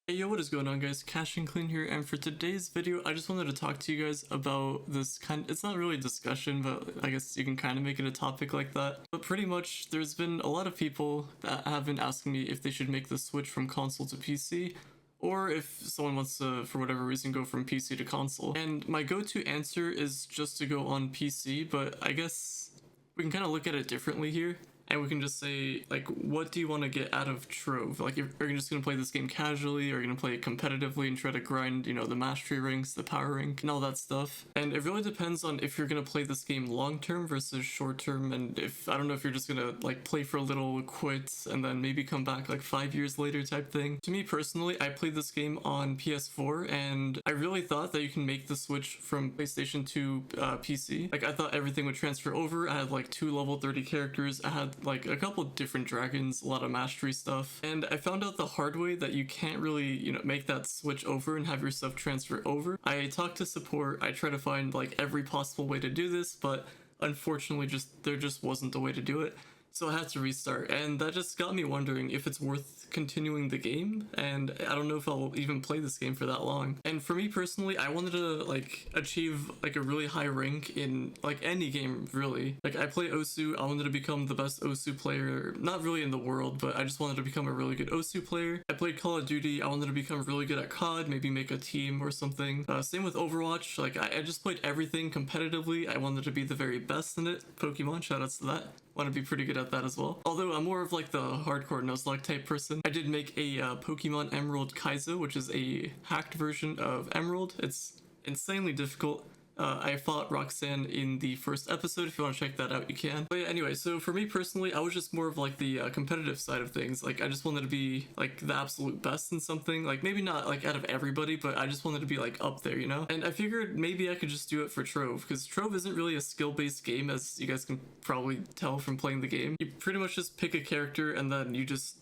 Hey yo, what is going on guys? Cash and Clean here, and for today's video I just wanted to talk to you guys about this it's not really a discussion, but I guess you can kind of make it a topic like that. But pretty much there's been a lot of people that have been asking me if they should make the switch from console to PC, or if someone wants to, for whatever reason, go from PC to console. And my go-to answer is just to go on PC, but I guess we can kind of look at it differently here. And we can just say, like, what do you want to get out of Trove? Like, are you just going to play this game casually, or are you going to play it competitively and try to grind, you know, the mastery ranks, the power rank, and all that stuff? And it really depends on if you're going to play this game long-term versus short-term, and if, I don't know if you're just going to, like, play for a little, quit, and then maybe come back, like, 5 years later type thing. To me, personally, I played this game on PS4, and I really thought that you can make the switch from PlayStation to PC. Like, I thought everything would transfer over. I had, like, 2 level 30 characters. I had like a couple different dragons, a lot of mastery stuff, and I found out the hard way that you can't really, you know, make that switch over and have your stuff transfer over. I talked to support, I tried to find like every possible way to do this, but unfortunately there just wasn't a way to do it. So I had to restart, and that just got me wondering if it's worth continuing the game, and I don't know if I'll even play this game for that long. And for me personally, I wanted to like achieve like a really high rank in like any game, really. Like, I play Osu, I wanted to become the best Osu player, not really in the world, but I just wanted to become a really good Osu player. I played Call of Duty, I wanted to become really good at COD, maybe make a team or something. Same with Overwatch, like I just played everything competitively. I wanted to be the very best in it. Pokemon, shoutouts to that. Want to be pretty good at that as well. Although I'm more of like the hardcore Nuzlocke type person. I did make a Pokemon Emerald Kaizo, which is a hacked version of Emerald. It's insanely difficult. I fought Roxanne in the first episode. If you want to check that out, you can. But yeah, anyway, so for me personally, I was just more of like the competitive side of things. Like, I just wanted to be like the absolute best in something. Like, maybe not like out of everybody, but I just wanted to be like up there, you know? And I figured maybe I could just do it for Trove, because Trove isn't really a skill-based game, as you guys can probably tell from playing the game. You pretty much just pick a character and then you just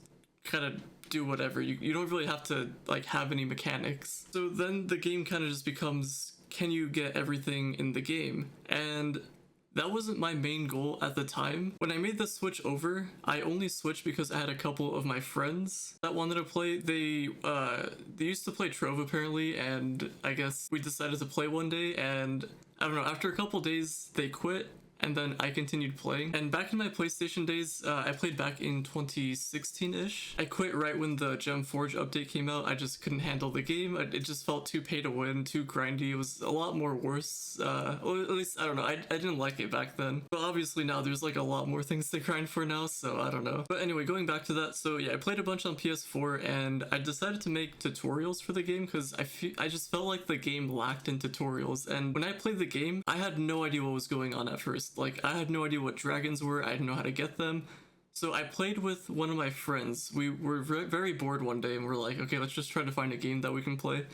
kind of do whatever. You don't really have to like have any mechanics. So then the game kind of just becomes, can you get everything in the game? And that wasn't my main goal at the time. When I made the switch over, I only switched because I had a couple of my friends that wanted to play. They used to play Trove apparently, and I guess we decided to play one day, and I don't know, after a couple days they quit, and then I continued playing. And back in my PlayStation days, I played back in 2016-ish. I quit right when the Gem Forge update came out. I just couldn't handle the game. It just felt too pay to win, too grindy. It was a lot more worse. Well, at least, I don't know, I didn't like it back then. But obviously now there's like a lot more things to grind for now, so I don't know. But anyway, going back to that, so yeah, I played a bunch on PS4, and I decided to make tutorials for the game because I just felt like the game lacked in tutorials. And when I played the game, I had no idea what was going on at first. Like, I had no idea what dragons were, I didn't know how to get them. So I played with one of my friends. We were very bored one day, and we're like, okay, let's just try to find a game that we can play.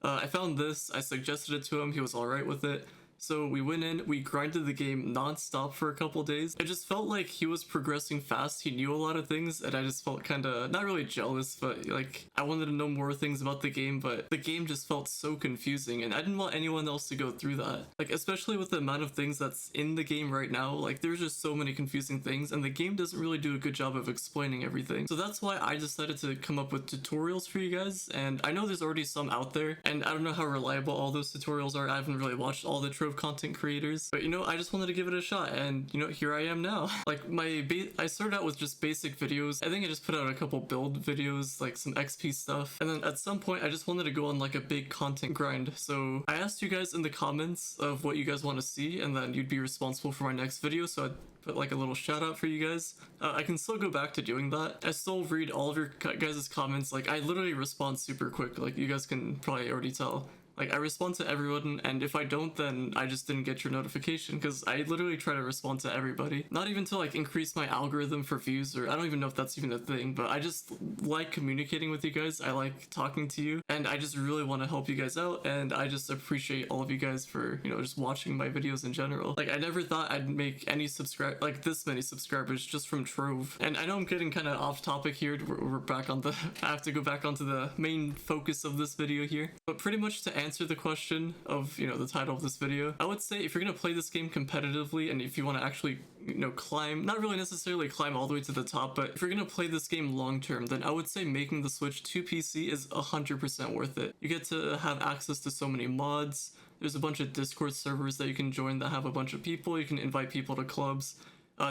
I found this, I suggested it to him, he was alright with it. So we went in, we grinded the game non-stop for a couple days. It just felt like he was progressing fast, he knew a lot of things, and I just felt kinda, not really jealous, but like, I wanted to know more things about the game, but the game just felt so confusing, and I didn't want anyone else to go through that. Like, especially with the amount of things that's in the game right now, like, there's just so many confusing things, and the game doesn't really do a good job of explaining everything. So that's why I decided to come up with tutorials for you guys, and I know there's already some out there, and I don't know how reliable all those tutorials are. I haven't really watched all the Trove content creators, but you know, I just wanted to give it a shot, and you know, here I am now. Like, I started out with just basic videos. I think I just put out a couple build videos, like some XP stuff, and then at some point I just wanted to go on like a big content grind. So I asked you guys in the comments of what you guys want to see, and then you'd be responsible for my next video, so I'd put like a little shout out for you guys. I can still go back to doing that. I still read all of your guys' comments. Like, I literally respond super quick, like you guys can probably already tell. Like, I respond to everyone, and if I don't, then I just didn't get your notification, because I literally try to respond to everybody. Not even to like increase my algorithm for views, or I don't even know if that's even a thing, but I just like communicating with you guys. I like talking to you, and I just really want to help you guys out, and I just appreciate all of you guys for, you know, just watching my videos in general. Like, I never thought I'd make any like this many subscribers just from Trove. And I know I'm getting kind of off topic here. We're back on the I have to go back onto the main focus of this video here, but pretty much to answer answer the question of, you know, the title of this video, I would say if you're gonna play this game competitively and if you want to actually, you know, climb, not really necessarily climb all the way to the top, but if you're gonna play this game long term, then I would say making the switch to PC is 100% worth it. You get to have access to so many mods. There's a bunch of Discord servers that you can join that have a bunch of people. You can invite people to clubs.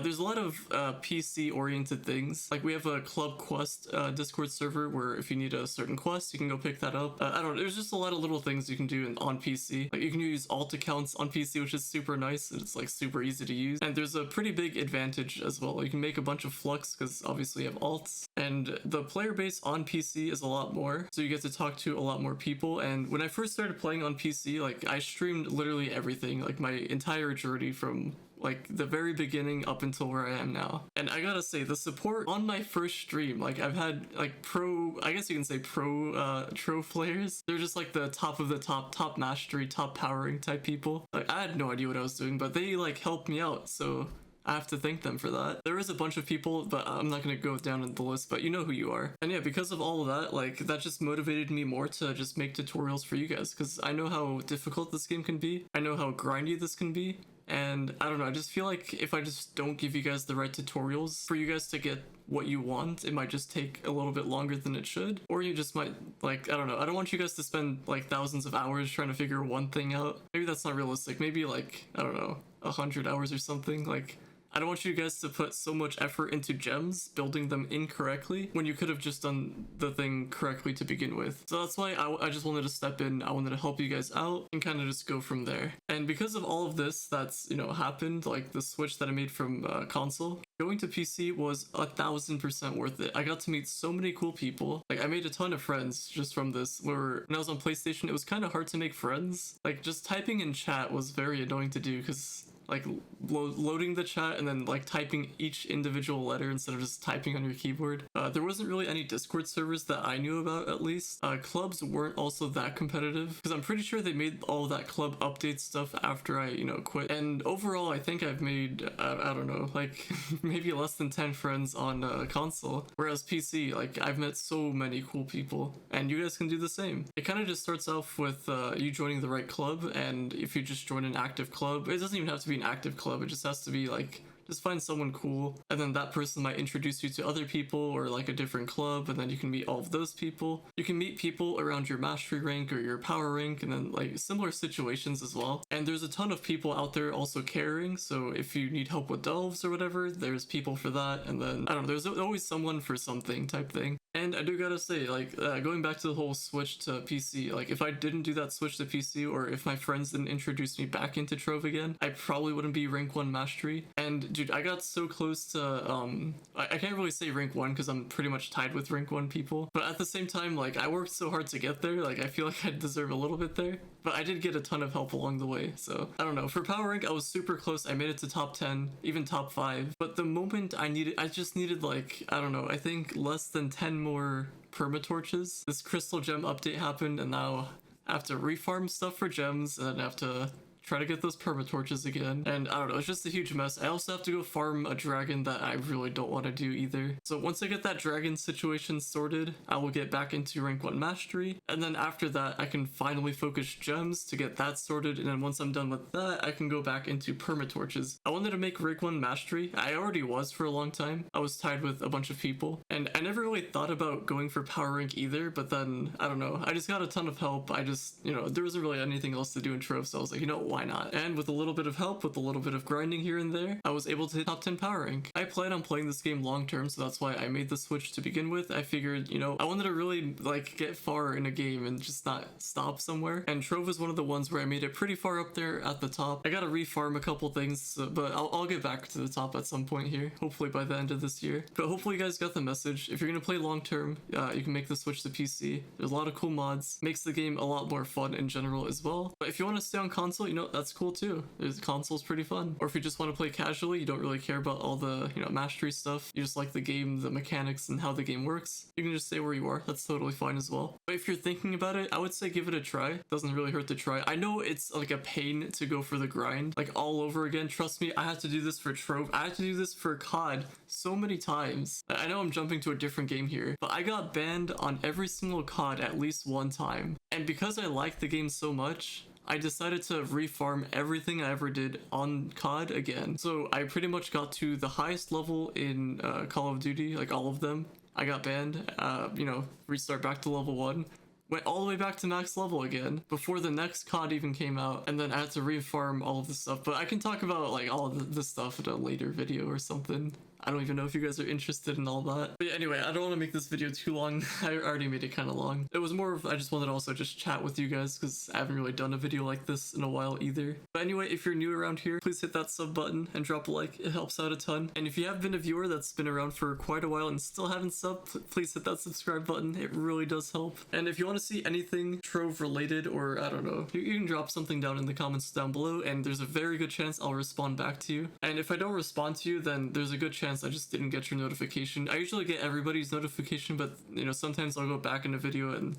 There's a lot of PC-oriented things. Like we have a Club Quest Discord server where if you need a certain quest, you can go pick that up. I don't know, there's just a lot of little things you can do on PC. Like you can use alt accounts on PC, which is super nice. It's like super easy to use. And there's a pretty big advantage as well. You can make a bunch of Flux because obviously you have alts. And the player base on PC is a lot more. So you get to talk to a lot more people. And when I first started playing on PC, like I streamed literally everything, like my entire journey from like the very beginning up until where I am now. And I gotta say, the support on my first stream, like I've had like pro, I guess you can say pro Trove players. They're just like the top of the top mastery, top powering type people. Like I had no idea what I was doing, but they like helped me out. So I have to thank them for that. There is a bunch of people, but I'm not gonna go down in the list, but you know who you are. And yeah, because of all of that, like that just motivated me more to just make tutorials for you guys, because I know how difficult this game can be. I know how grindy this can be. And I don't know, I just feel like if I just don't give you guys the right tutorials for you guys to get what you want, it might just take a little bit longer than it should. Or you just might, like, I don't know, I don't want you guys to spend like thousands of hours trying to figure one thing out. Maybe that's not realistic. Maybe like, I don't know, 100 hours or something. Like, I don't want you guys to put so much effort into gems, building them incorrectly, when you could have just done the thing correctly to begin with. So that's why I just wanted to step in. I wanted to help you guys out and kind of just go from there. And because of all of this that's, you know, happened, like the switch that I made from console, going to PC was 1000% worth it. I got to meet so many cool people. Like I made a ton of friends just from this. Where when I was on PlayStation, it was kind of hard to make friends. Like just typing in chat was very annoying to do because like loading the chat and then like typing each individual letter instead of just typing on your keyboard. There wasn't really any Discord servers that I knew about, at least. Clubs weren't also that competitive because I'm pretty sure they made all that club update stuff after I, you know, quit. And overall, I think I've made, I don't know, like maybe less than 10 friends on console. Whereas PC, like I've met so many cool people and you guys can do the same. It kind of just starts off with you joining the right club, and if you just join an active club, it doesn't even have to be an active club, it just has to be like, just find someone cool, and then that person might introduce you to other people or like a different club, and then you can meet all of those people. You can meet people around your mastery rank or your power rank, and then like similar situations as well. And there's a ton of people out there also caring, so if you need help with delves or whatever, there's people for that. And then I don't know, there's always someone for something type thing. And I do gotta say, like, going back to the whole switch to PC, like, if I didn't do that switch to PC, or if my friends didn't introduce me back into Trove again, I probably wouldn't be rank 1 mastery. And, dude, I got so close to, I can't really say rank 1, because I'm pretty much tied with rank 1 people. But at the same time, like, I worked so hard to get there, like, I feel like I deserve a little bit there. But I did get a ton of help along the way, so, I don't know. For power rank, I was super close. I made it to top 10, even top 5. But the moment I just needed, like, I don't know, I think less than 10 more permatorches. This crystal gem update happened, and now I have to refarm stuff for gems, and I have to try to get those permatorches again. And I don't know, it's just a huge mess. I also have to go farm a dragon that I really don't want to do either. So once I get that dragon situation sorted, I will get back into rank 1 mastery. And then after that, I can finally focus gems to get that sorted. And then once I'm done with that, I can go back into permatorches. I wanted to make rank 1 mastery. I already was for a long time. I was tied with a bunch of people. And I never really thought about going for power rank either, but then, I don't know, I just got a ton of help. I just, you know, there wasn't really anything else to do in Trove, so I was like, you know, why not? And with a little bit of help, with a little bit of grinding here and there, I was able to hit top 10 power rank. I plan on playing this game long term, so that's why I made the switch to begin with. I figured, you know, I wanted to really like get far in a game and just not stop somewhere. And Trove is one of the ones where I made it pretty far up there at the top. I gotta refarm a couple things, but I'll get back to the top at some point here, hopefully by the end of this year. But hopefully you guys got the message. If you're gonna play long term, you can make the switch to PC. There's a lot of cool mods, makes the game a lot more fun in general as well. But if you want to stay on console, you know, know, that's cool too. There's console's pretty fun. Or if you just want to play casually, you don't really care about all the, you know, mastery stuff. You just like the game, the mechanics, and how the game works. You can just stay where you are. That's totally fine as well. But if you're thinking about it, I would say give it a try. Doesn't really hurt to try. I know it's like a pain to go for the grind, like all over again. Trust me, I had to do this for Trove. I had to do this for COD so many times. I know I'm jumping to a different game here, but I got banned on every single COD at least one time. And because I like the game so much, I decided to refarm everything I ever did on COD again. So I pretty much got to the highest level in Call of Duty, like all of them. I got banned, you know, restart back to level 1. Went all the way back to max level again before the next COD even came out, and then I had to refarm all of this stuff. But I can talk about like all of this stuff in a later video or something. I don't even know if you guys are interested in all that. But yeah, anyway, I don't want to make this video too long. I already made it kind of long. It was more of, I just wanted to also just chat with you guys because I haven't really done a video like this in a while either. But anyway, if you're new around here, please hit that sub button and drop a like. It helps out a ton. And if you have been a viewer that's been around for quite a while and still haven't subbed, please hit that subscribe button. It really does help. And if you want to see anything Trove related, or I don't know, you can drop something down in the comments down below, and there's a very good chance I'll respond back to you. And if I don't respond to you, then there's a good chance I just didn't get your notification. I usually get everybody's notification, but you know, sometimes I'll go back in a video and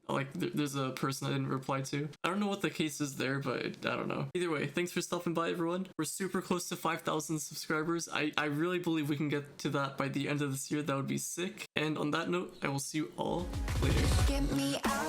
like there's a person I didn't reply to. I don't know what the case is there, but I don't know. Either way, thanks for stopping by, everyone. We're super close to 5,000 subscribers. I really believe we can get to that by the end of this year. That would be sick. And on that note, I will see you all later.